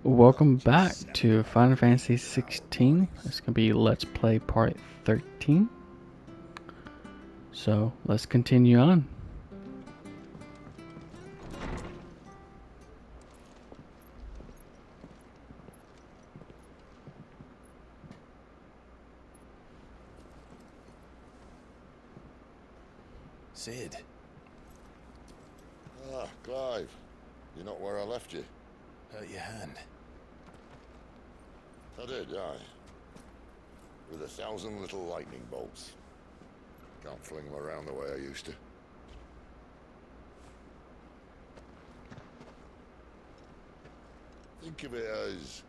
Welcome back to Final Fantasy XVI. It's gonna be Let's Play Part 13. So let's continue on. Sid. Ah, Clive. You're not where I left you. Hurt your hand. I did, aye. With 1,000 little lightning bolts. Can't fling them around the way I used to. Think of it as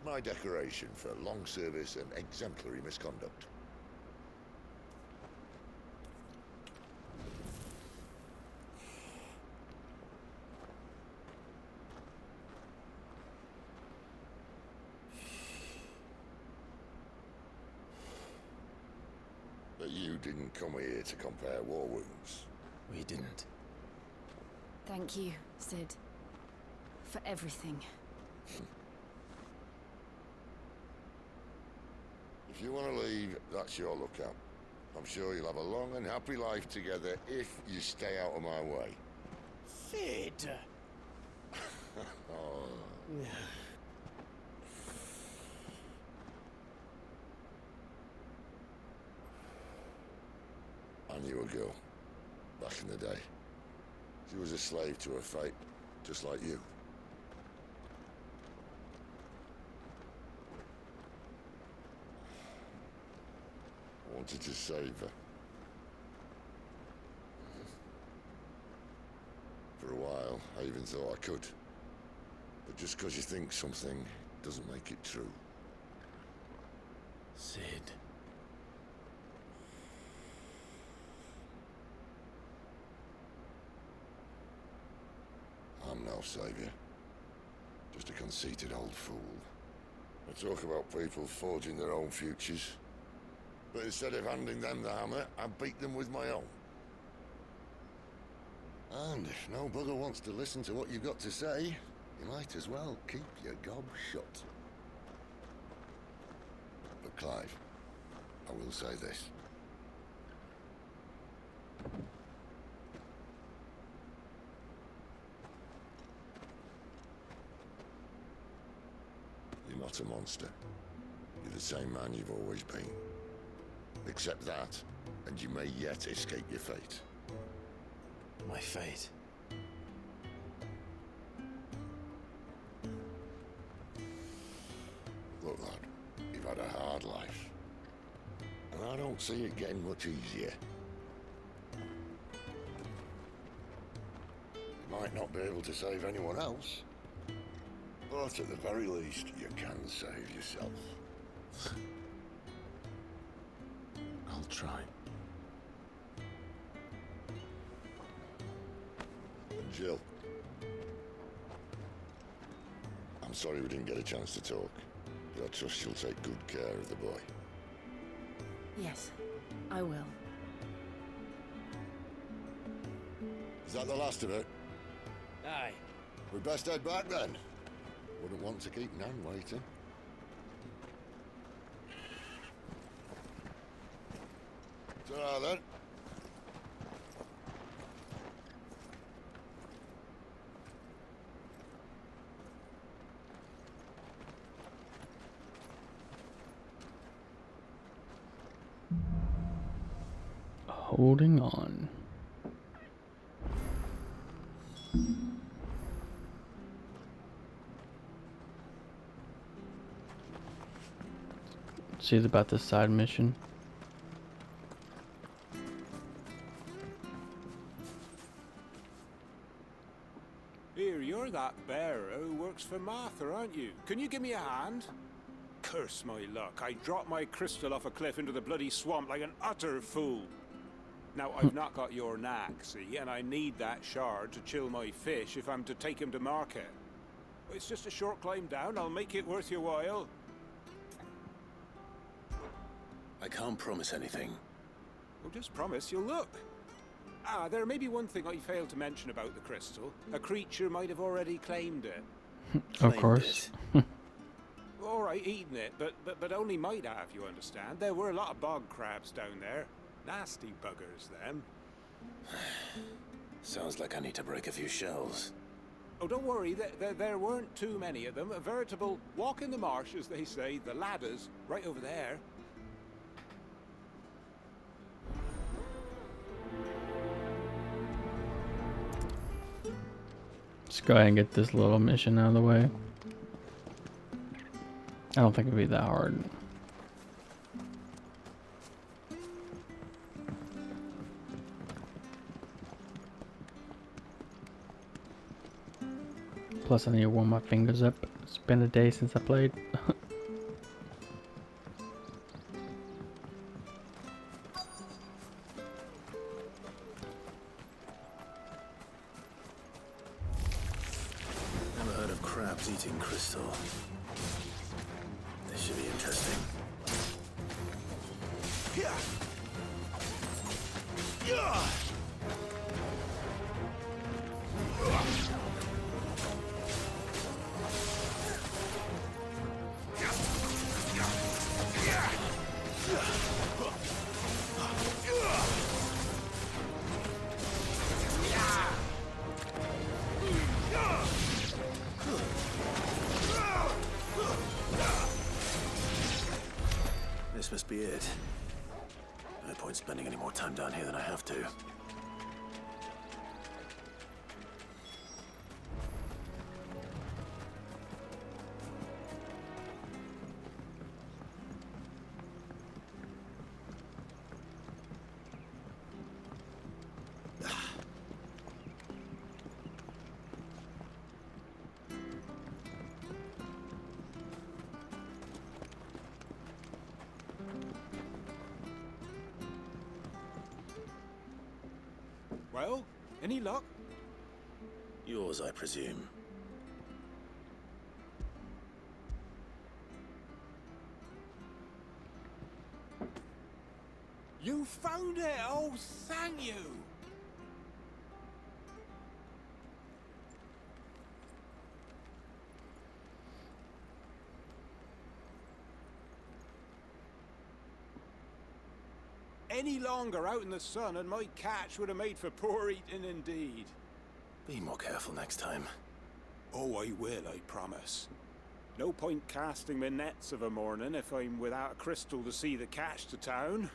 my decoration for long service and exemplary misconduct. But you didn't come here to compare war wounds. We didn't. Thank you, Sid. For everything. If you want to leave, that's your lookout. I'm sure you'll have a long and happy life together if you stay out of my way. Sid! Oh. I knew a girl, back in the day. She was a slave to her fate, just like you. I wanted to save her. For a while, I even thought I could. But just because you think something doesn't make it true. Sid. I'm no savior. Just a conceited old fool. I talk about people forging their own futures. But instead of handing them the hammer, I beat them with my own. And if no bugger wants to listen to what you've got to say, you might as well keep your gob shut. But Clive, I will say this. You're not a monster. You're the same man you've always been. Accept that, and you may yet escape your fate. My fate. Look, lad, you've had a hard life. And I don't see it getting much easier. You might not be able to save anyone else, but at the very least, you can save yourself. I'll try. And Jill, I'm sorry we didn't get a chance to talk, but I trust you'll take good care of the boy. Yes, I will. Is that the last of it? Aye. We'd best head back then. Wouldn't want to keep Nan waiting. Ta-ra then. Holding on. See about this side mission. Here, you're that bearer who works for Martha, aren't you? Can you give me a hand? Curse my luck. I dropped my crystal off a cliff into the bloody swamp like an utter fool. Now, I've not got your knack, see, and I need that shard to chill my fish if I'm to take him to market. It's just a short climb down. I'll make it worth your while. I can't promise anything. Well, just promise you'll look. Ah, there may be one thing I failed to mention about the crystal. A creature might have already claimed it. Of course. right eating it, but only might have, you understand. There were a lot of bog crabs down there. Nasty buggers, them. Sounds like I need to break a few shells. Oh, don't worry, there weren't too many of them. A veritable walk in the marsh, as they say. The ladders, right over there. Let's go ahead and get this little mission out of the way. I don't think it'd be that hard. Plus I need to warm my fingers up. It's been a day since I played. Never heard of crabs eating crystal. This should be interesting. This must be it. No point spending any more time down here than I have to. Well, any luck? Yours, I presume. You found it! Oh, thank you! Any longer out in the sun and my catch would have made for poor eating indeed. Be more careful next time. Oh, I will, I promise. No point casting my nets of a morning if I'm without a crystal to see the catch to town.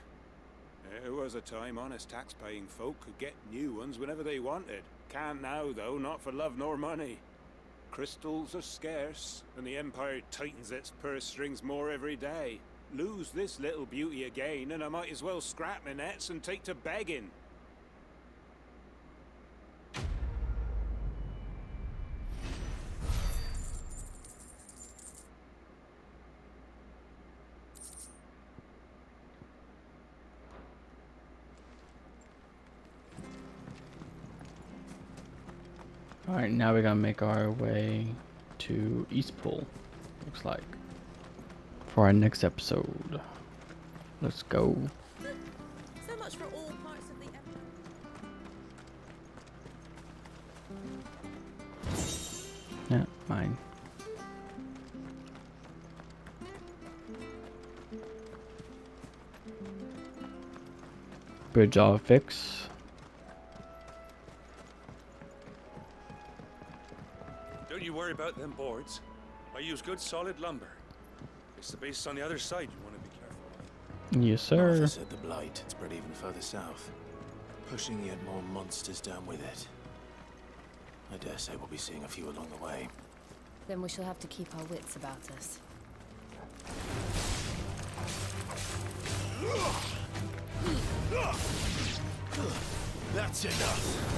There was a time honest tax-paying folk could get new ones whenever they wanted. Can't now, though, not for love nor money. Crystals are scarce, and the Empire tightens its purse strings more every day. Lose this little beauty again, and I might as well scrap my nets and take to begging. Alright, now we're gonna make our way to Eastpool, looks like, for our next episode. Let's go. So much for all parts of the empire. Yeah, mine. Bridge all fix. Don't you worry about them boards. I use good solid lumber. It's the base on the other side you want to be careful of. Yes, sir. Arthur said the Blight had spread even further south, pushing yet more monsters down with it. I dare say we'll be seeing a few along the way. Then we shall have to keep our wits about us. That's enough!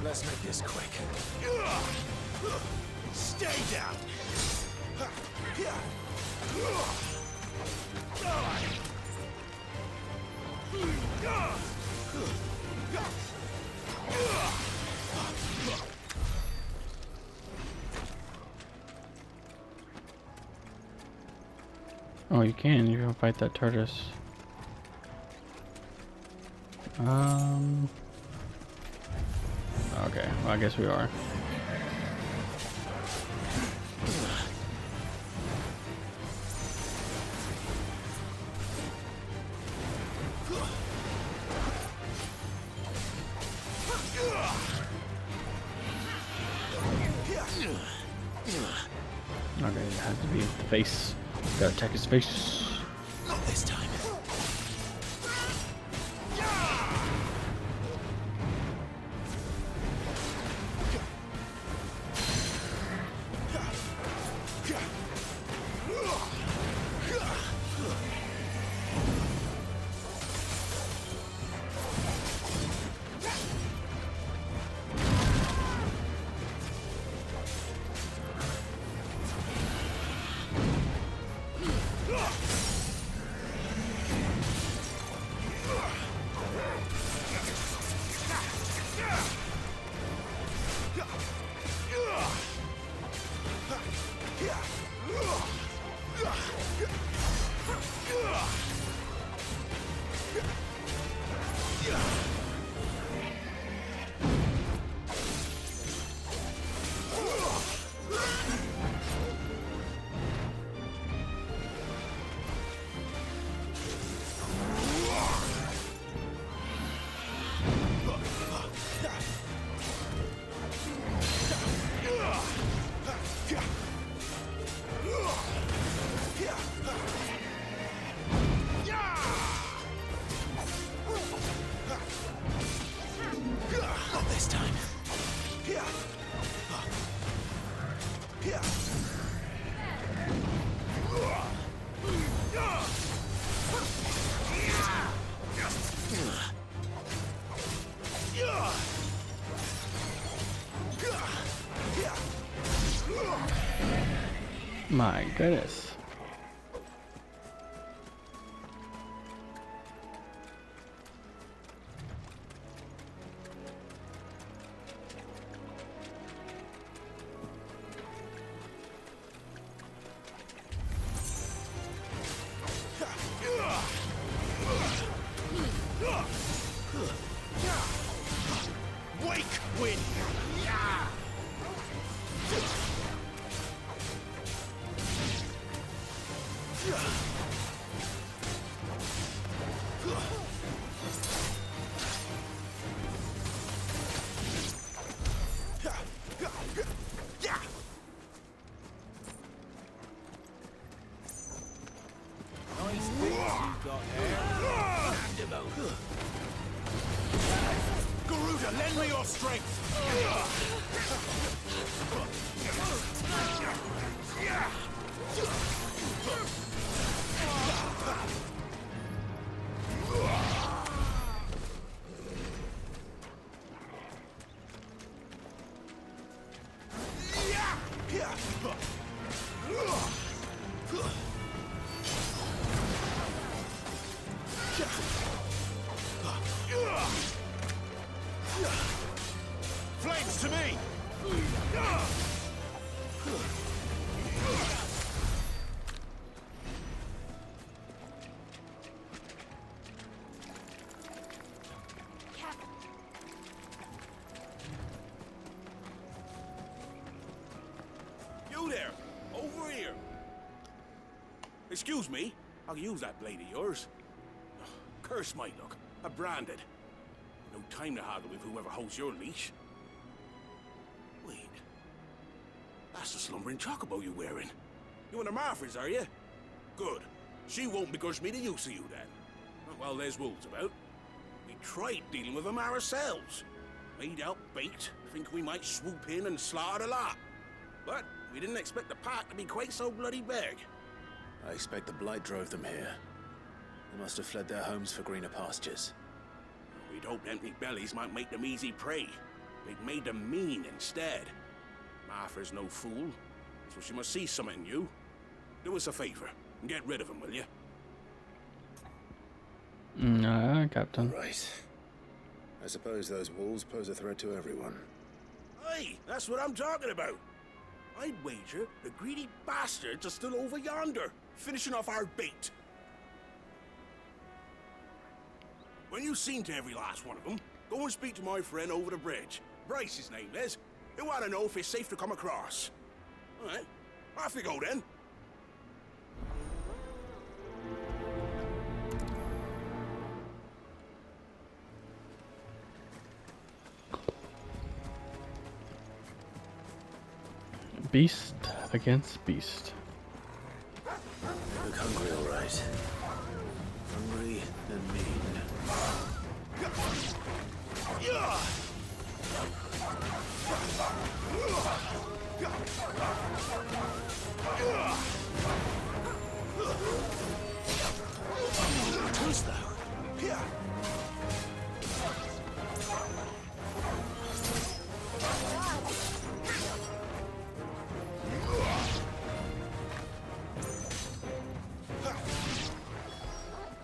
Let's make this quick. Stay down! Oh, you can. You can fight that tortoise. Okay, well, I guess we are. Okay, it has to be the face. Gotta attack his face. Not this time. My goodness. Garuda, lend me your strength! Flames to me! You there! Over here! Excuse me, I'll use that blade of yours. Ugh, curse my luck. I'm branded. No time to haggle with whoever holds your leash. Wait. That's the slumbering chocobo you're wearing. You and the Marfors, are you? Good. She won't begrudge me the use of you, then. Well, there's wolves about. We tried dealing with them ourselves. Made out baked, think we might swoop in and slaughter the lot. But we didn't expect the pack to be quite so bloody big. I expect the Blight drove them here. They must have fled their homes for greener pastures. We'd hoped empty bellies might make them easy prey. They'd made them mean instead. Martha's no fool, so she must see something in you. Do us a favor and get rid of them, will you? No, Captain. Right. I suppose those wolves pose a threat to everyone. Aye, that's what I'm talking about. I'd wager the greedy bastards are still over yonder, finishing off our bait. When you've seen to every last one of them, go and speak to my friend over the bridge. Bryce, his name is. He'll want to know if it's safe to come across. All right, off you go then. Beast against beast. Look hungry, all right. Hungry and mean. Who's thou? Here.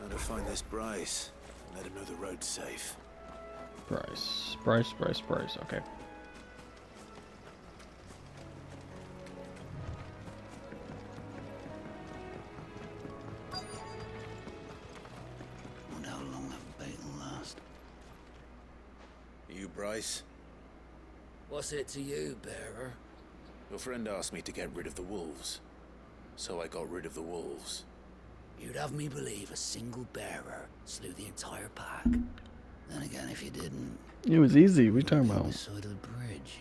How to find this Bryce? Let him know the road's safe. Bryce. Okay. Wonder how long that bait will last. You, Bryce? What's it to you, bearer? Your friend asked me to get rid of the wolves. So I got rid of the wolves. You'd have me believe a single bearer slew the entire pack. Then again, if you didn't... It was easy. We talking about? Side of the bridge.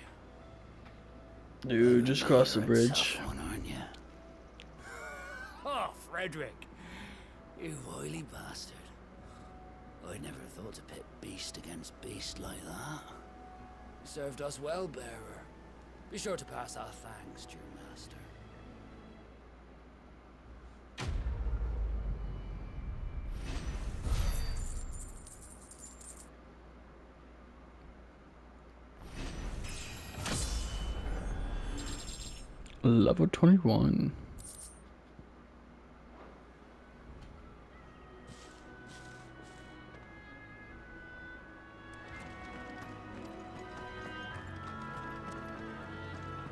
Dude, just cross the You're a bridge. tough one, aren't you? Oh, Frederick! You wily bastard. I'd never thought to pit beast against beast like that. You served us well, bearer. Be sure to pass our thanks to your master. Level 21.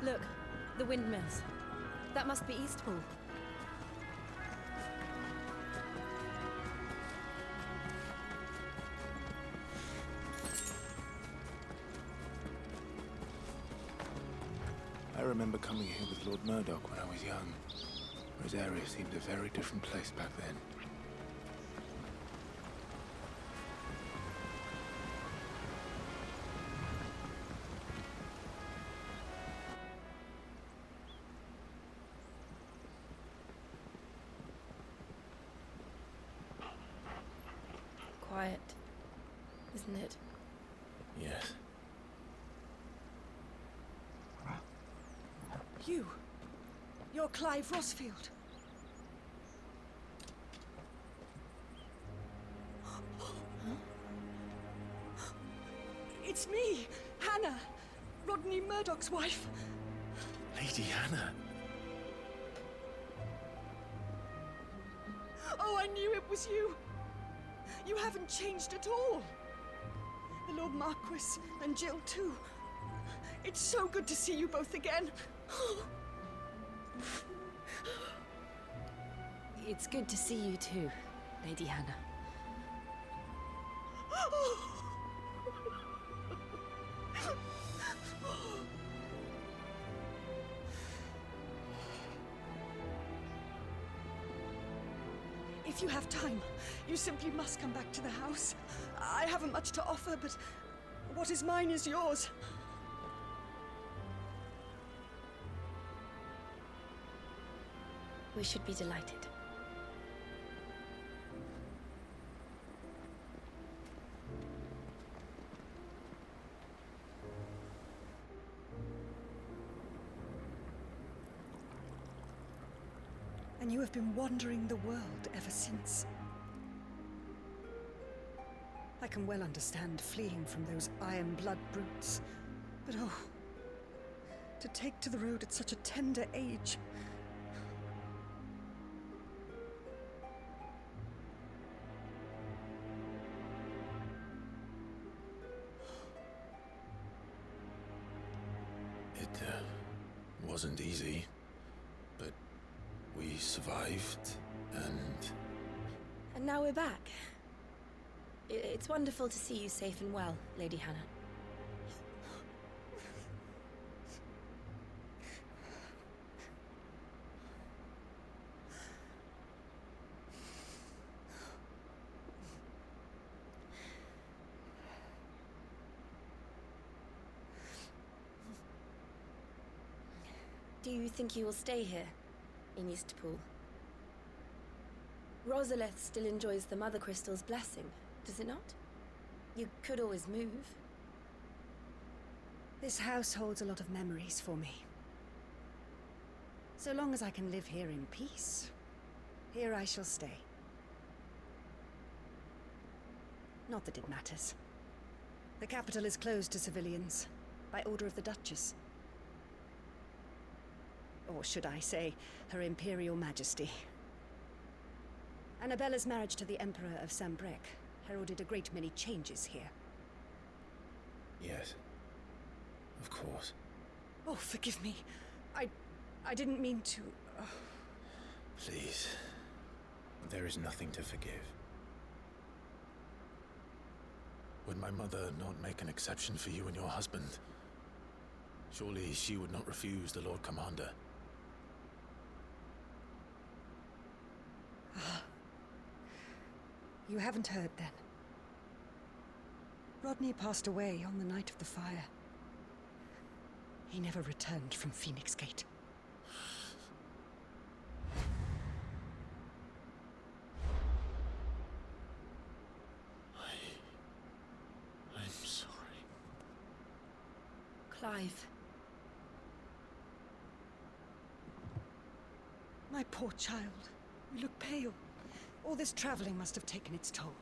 Look, the windmills. That must be Eastpool. I remember coming here with Lord Murdoch when I was young. Rosaria seemed a very different place back then. Quiet, isn't it? Yes. You're Clive Rosfield. It's me, Hannah, Rodney Murdoch's wife. Lady Hannah. Oh, I knew it was you. You haven't changed at all. The Lord Marquis and Jill too. It's so good to see you both again. It's good to see you too, Lady Hannah. If you have time, you simply must come back to the house. I haven't much to offer, but what is mine is yours. We should be delighted. And you have been wandering the world ever since. I can well understand fleeing from those iron blood brutes, but oh, to take to the road at such a tender age. It wasn't easy, but we We survived, and... And now we're back. It's wonderful to see you safe and well, Lady Hannah. Do you think you will stay here, in Eastpool? Rosalith still enjoys the Mother Crystal's blessing, does it not? You could always move. This house holds a lot of memories for me. So long as I can live here in peace, here I shall stay. Not that it matters. The capital is closed to civilians, by order of the Duchess. Or should I say, Her Imperial Majesty. Annabella's marriage to the Emperor of Sambrec heralded a great many changes here. Yes. Of course. Oh, forgive me. I didn't mean to... Please. There is nothing to forgive. Would my mother not make an exception for you and your husband? Surely she would not refuse the Lord Commander. You haven't heard, then. Rodney passed away on the night of the fire. He never returned from Phoenix Gate. I'm sorry. Clive. My poor child. You look pale. All this traveling must have taken its toll.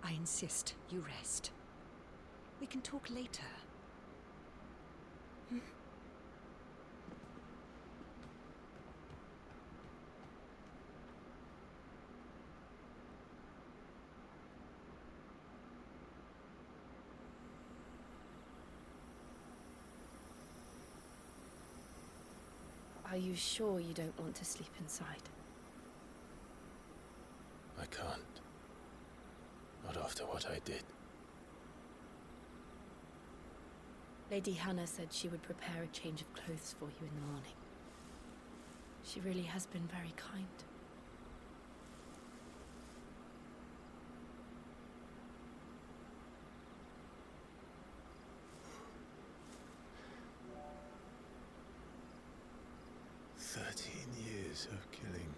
I insist you rest. We can talk later. Hmm? Are you sure you don't want to sleep inside? I can't. Not after what I did. Lady Hannah said she would prepare a change of clothes for you in the morning. She really has been very kind. Years of killing.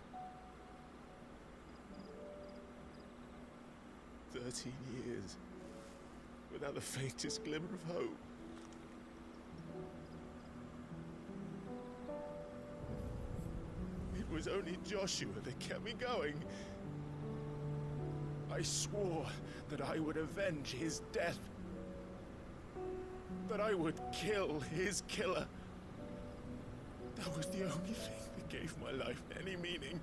13 years without the faintest glimmer of hope. It was only Joshua that kept me going. I swore that I would avenge his death. That I would kill his killer. That was the only thing that gave my life any meaning.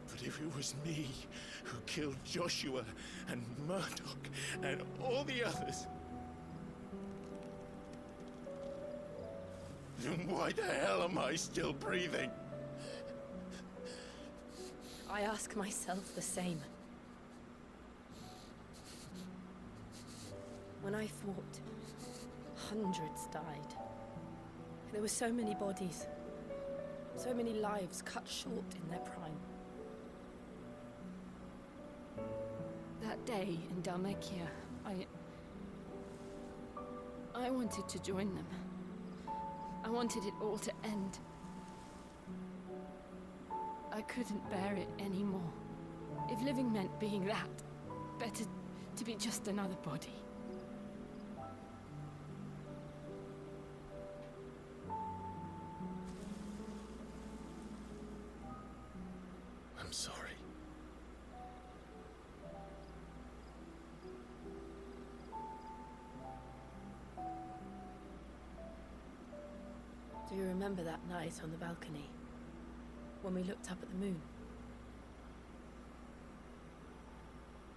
But if it was me who killed Joshua and Murdoch and all the others, then why the hell am I still breathing? I ask myself the same. When I fought, hundreds died. There were so many bodies, so many lives cut short in their prime. That day in Dalmekia, I wanted to join them. I wanted it all to end. I couldn't bear it anymore. If living meant being that, better to be just another body. I'm sorry. Do you remember that night on the balcony? When we looked up at the moon?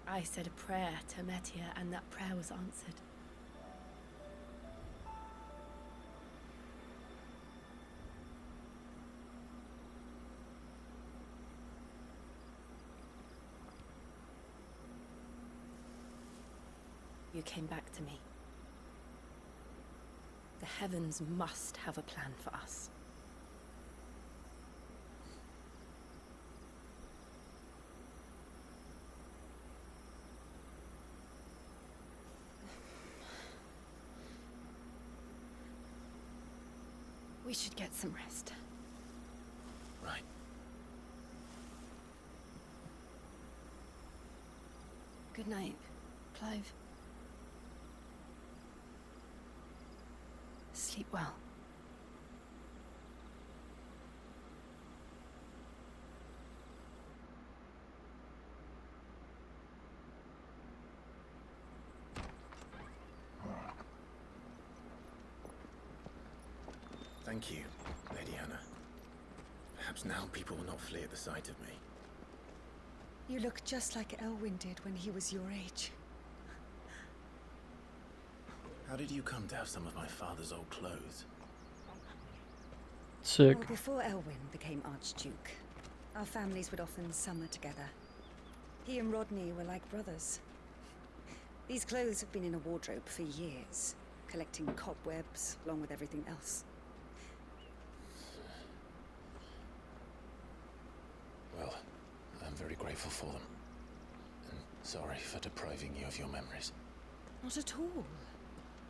I said a prayer to Metia, and that prayer was answered. you came back to me. The heavens must have a plan for us. We should get some rest. Right. Good night, Clive. Sleep well. Thank you, Lady Hannah. Perhaps now people will not flee at the sight of me. You look just like Elwyn did when he was your age. How did you come to have some of my father's old clothes? Sick. Well, before Elwyn became Archduke, our families would often summer together. He and Rodney were like brothers. These clothes have been in a wardrobe for years, collecting cobwebs along with everything else. Well, I'm very grateful for them. And sorry for depriving you of your memories. Not at all.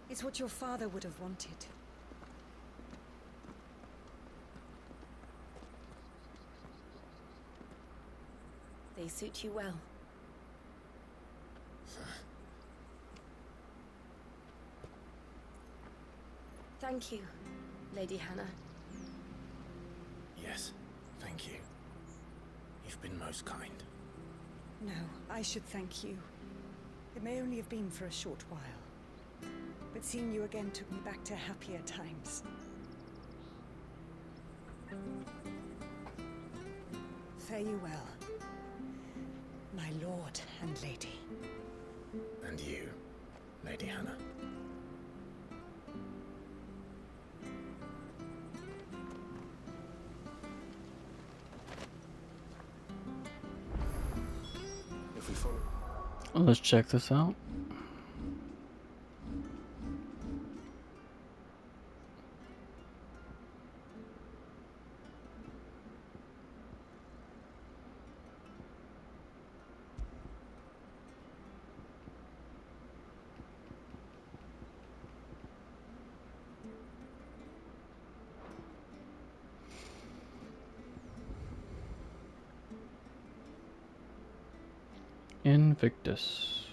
It's what your father would have wanted. They suit you well. Thank you, Lady Hannah. Yes, thank you. You've been most kind. No, I should thank you. It may only have been for a short while, but seeing you again took me back to happier times. Fare you well, my lord and lady. And you, Lady Hannah. If we follow... Let's check this out. Invictus.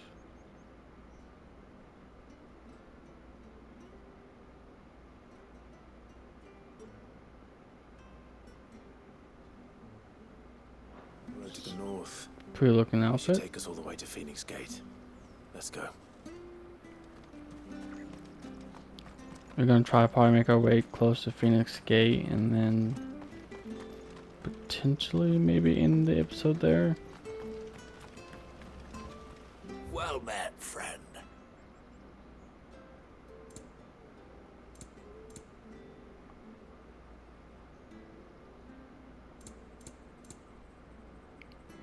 Road to the north. Pretty looking Should outfit. take us all the way to Phoenix Gate. Let's go. We're gonna try to probably make our way close to Phoenix Gate and then potentially maybe end the episode there. Well met, friend.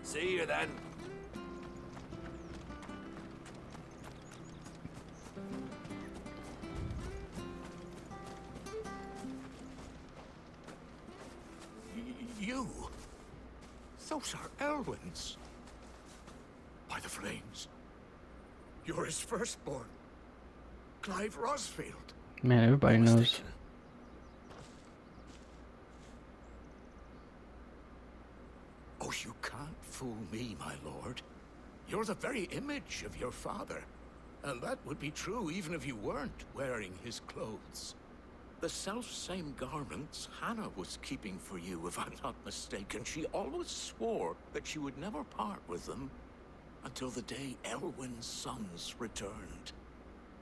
See you then. You? Those are Elwyn's. By the flames. You're his firstborn. Clive Rosfield. Man, everybody No knows. mistaken. Oh, you can't fool me, my lord. You're the very image of your father. And that would be true even if you weren't wearing his clothes. The self-same garments Hannah was keeping for you, if I'm not mistaken. She always swore that she would never part with them until the day Elwyn's sons returned.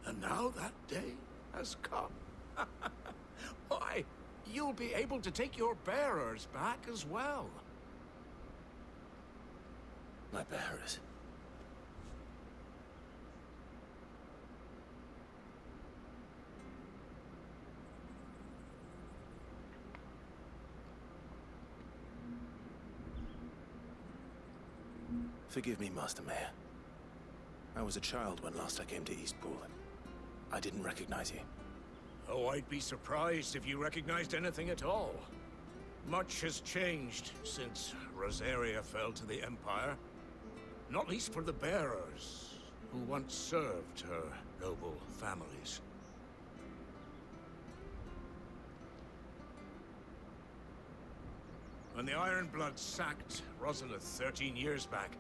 And now that day has come. Why, you'll be able to take your bearers back as well. My bearers. Forgive me, Master Mayor. I was a child when last I came to Eastpool. I didn't recognize you. Oh, I'd be surprised if you recognized anything at all. Much has changed since Rosaria fell to the Empire. Not least for the bearers, who once served her noble families. When the Ironbloods sacked Rosalith 13 years back,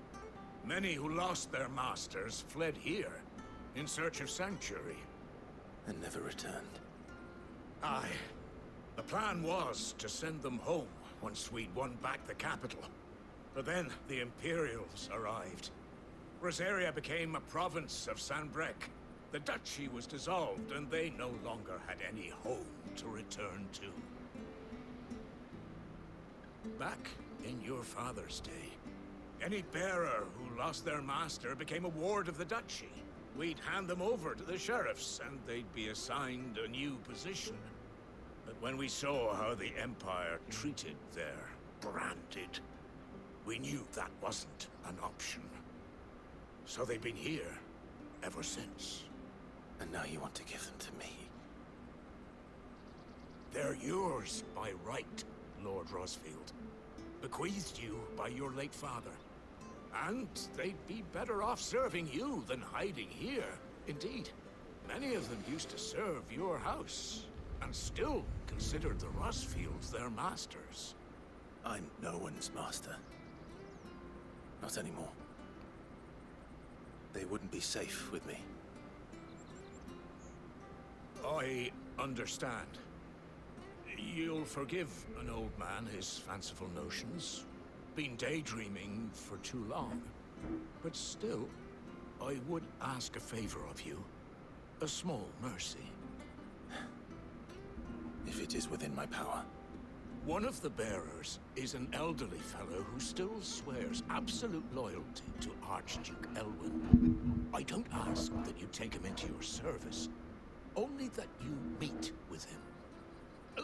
many who lost their masters fled here, in search of sanctuary. And never returned. Aye. The plan was to send them home once we'd won back the capital. But then the Imperials arrived. Rosaria became a province of Sanbreque. The duchy was dissolved, and they no longer had any home to return to. Back in your father's day, any bearer who lost their master became a ward of the duchy. We'd hand them over to the sheriffs, and they'd be assigned a new position. But when we saw how the Empire treated their branded, we knew that wasn't an option. So they've been here ever since. And now you want to give them to me? They're yours by right, Lord Rosfield. Bequeathed you by your late father. And they'd be better off serving you than hiding here. Indeed, many of them used to serve your house, and still considered the Rosfields their masters. I'm no one's master. Not anymore. They wouldn't be safe with me. I understand. You'll forgive an old man his fanciful notions. Been daydreaming for too long. But still, I would ask a favor of you. A small mercy. If it is within my power. One of the bearers is an elderly fellow who still swears absolute loyalty to Archduke Elwyn. I don't ask that you take him into your service, only that you meet with him.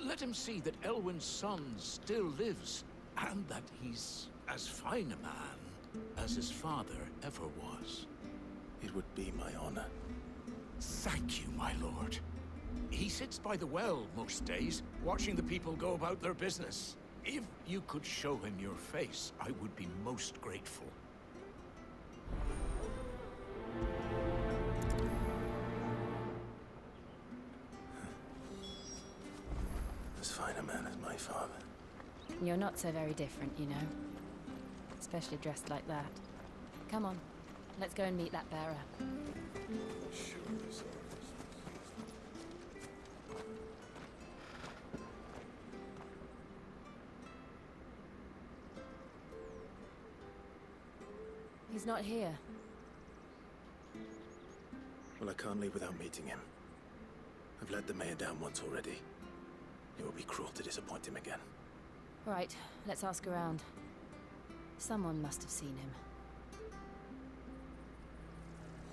Let him see that Elwyn's son still lives, and that he's as fine a man as his father ever was. It would be my honor. Thank you, my lord. He sits by the well most days, watching the people go about their business. If you could show him your face, I would be most grateful. As fine a man as my father. You're not so very different, you know. Especially dressed like that. Come on, let's go and meet that bearer. He's not here. Well, I can't leave without meeting him. I've let the mayor down once already. It would be cruel to disappoint him again. Right, let's ask around. Someone must have seen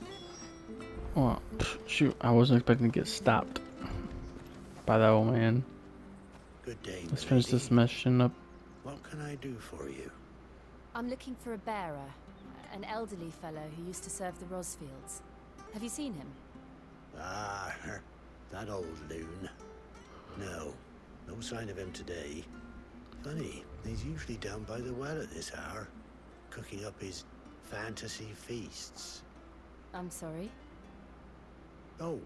him. Oh, shoot, I wasn't expecting to get stopped by that old man. Good day, Let's finish this mission up. What can I do for you? I'm looking for a bearer. An elderly fellow who used to serve the Rosfields. Have you seen him? Ah, that old loon. No sign of him today. Funny, he's usually down by the well at this hour, cooking up his fantasy feasts. I'm sorry? Oh,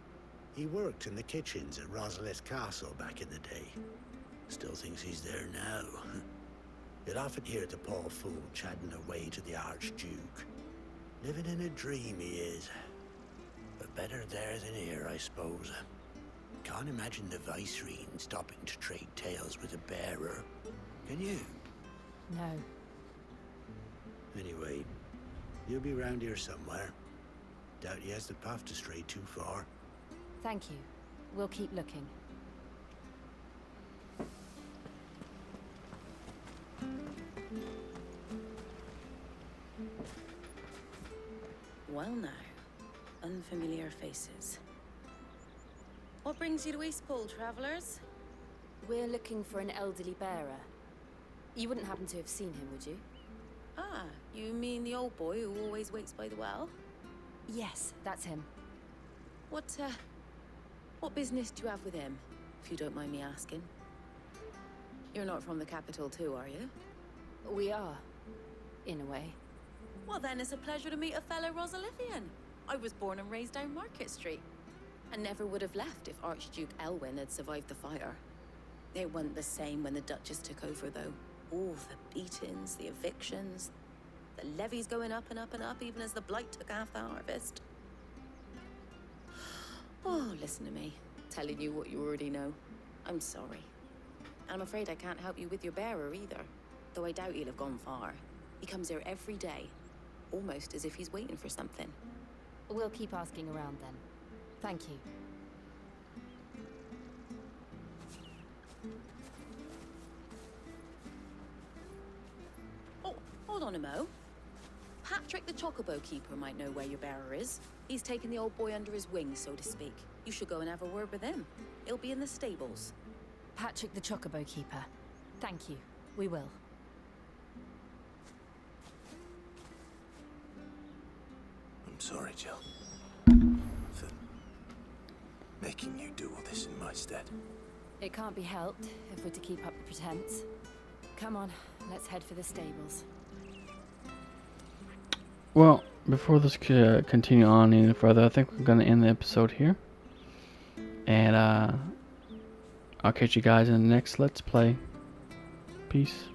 he worked in the kitchens at Rosalith Castle back in the day. Still thinks he's there now. You'd often hear the poor fool chatting away to the Archduke. Living in a dream he is. But better there than here, I suppose. Can't imagine the Viceroy stopping to trade tales with a bearer. Can you? No. Anyway, he'll be round here somewhere. Doubt he has the path to stray too far. Thank you. We'll keep looking. Well now, unfamiliar faces. What brings you to Eastpool, travelers? We're looking for an elderly bearer. You wouldn't happen to have seen him, would you? Ah, you mean the old boy who always waits by the well? Yes, that's him. What business do you have with him, if you don't mind me asking? You're not from the capital too, are you? We are, in a way. Well then, it's a pleasure to meet a fellow Rosalithian. I was born and raised down Market Street, and never would have left if Archduke Elwyn had survived the fire. It wasn't the same when the Duchess took over, though. All the beatings, the evictions, the levies going up and up and up, even as the Blight took half the harvest. Oh, listen to me, telling you what you already know. I'm sorry. And I'm afraid I can't help you with your bearer either, though I doubt he'll have gone far. He comes here every day, almost as if he's waiting for something. We'll keep asking around then. Thank you. Oh, hold on a mo. Patrick the Chocobo Keeper might know where your bearer is. He's taken the old boy under his wing, so to speak. You should go and have a word with him. He'll be in the stables. Patrick the Chocobo Keeper. Thank you. We will. I'm sorry, Jill. For making you do all this in my stead. It can't be helped if we're to keep up the pretense. Come on, let's head for the stables. Well, before this continue on any further, I think we're going to end the episode here. And I'll catch you guys in the next Let's Play. Peace.